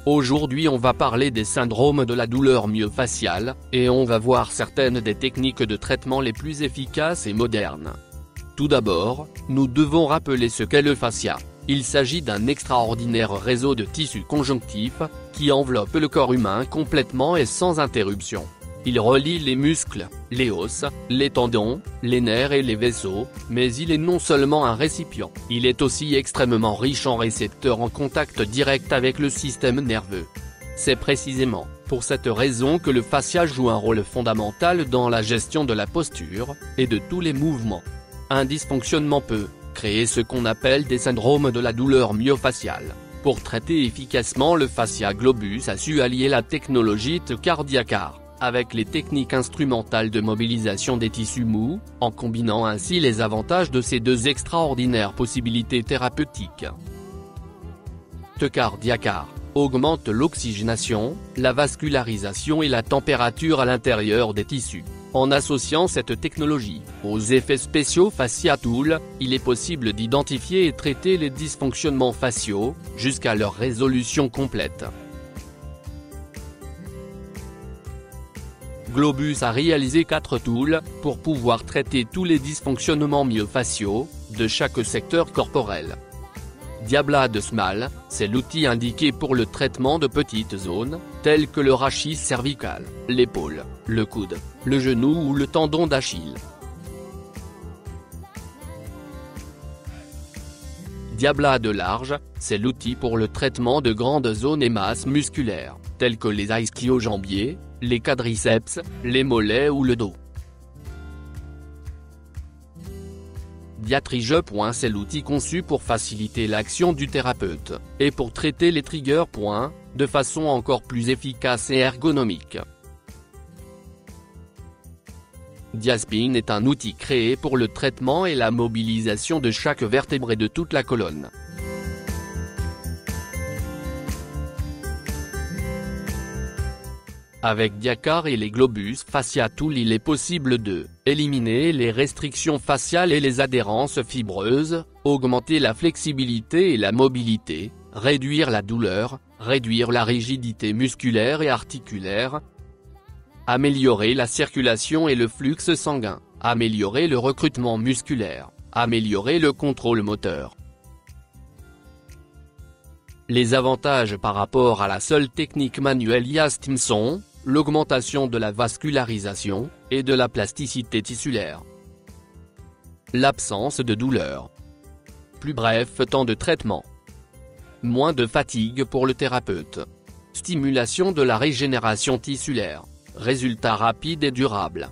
Aujourd'hui on va parler des syndromes de la douleur myofaciale, et on va voir certaines des techniques de traitement les plus efficaces et modernes. Tout d'abord, nous devons rappeler ce qu'est le fascia. Il s'agit d'un extraordinaire réseau de tissus conjonctifs, qui enveloppe le corps humain complètement et sans interruption. Il relie les muscles, les os, les tendons, les nerfs et les vaisseaux, mais il est non seulement un récipient, il est aussi extrêmement riche en récepteurs en contact direct avec le système nerveux. C'est précisément pour cette raison que le fascia joue un rôle fondamental dans la gestion de la posture, et de tous les mouvements. Un dysfonctionnement peut créer ce qu'on appelle des syndromes de la douleur myofaciale. Pour traiter efficacement le fascia, Globus a su allier la technologie TCAR avec les techniques instrumentales de mobilisation des tissus mous, en combinant ainsi les avantages de ces deux extraordinaires possibilités thérapeutiques. TCAR augmente l'oxygénation, la vascularisation et la température à l'intérieur des tissus. En associant cette technologie aux effets spéciaux Fascia Tool, il est possible d'identifier et traiter les dysfonctionnements faciaux, jusqu'à leur résolution complète. Globus a réalisé 4 tools, pour pouvoir traiter tous les dysfonctionnements myofaciaux, de chaque secteur corporel. Diabla de Small, c'est l'outil indiqué pour le traitement de petites zones, telles que le rachis cervical, l'épaule, le coude, le genou ou le tendon d'Achille. Diabla de Large, c'est l'outil pour le traitement de grandes zones et masses musculaires, telles que les ischio-jambiers, les quadriceps, les mollets ou le dos. Diatrige. C'est l'outil conçu pour faciliter l'action du thérapeute, et pour traiter les triggers. De façon encore plus efficace et ergonomique. Diaspin est un outil créé pour le traitement et la mobilisation de chaque vertébré de toute la colonne. Avec Diacar et les Globus Fascia Tool, il est possible de éliminer les restrictions faciales et les adhérences fibreuses, augmenter la flexibilité et la mobilité, réduire la douleur, réduire la rigidité musculaire et articulaire, améliorer la circulation et le flux sanguin, améliorer le recrutement musculaire, améliorer le contrôle moteur. Les avantages par rapport à la seule technique manuelle IASTM sont l'augmentation de la vascularisation, et de la plasticité tissulaire. L'absence de douleur. Plus bref temps de traitement. Moins de fatigue pour le thérapeute. Stimulation de la régénération tissulaire. Résultats rapides et durables.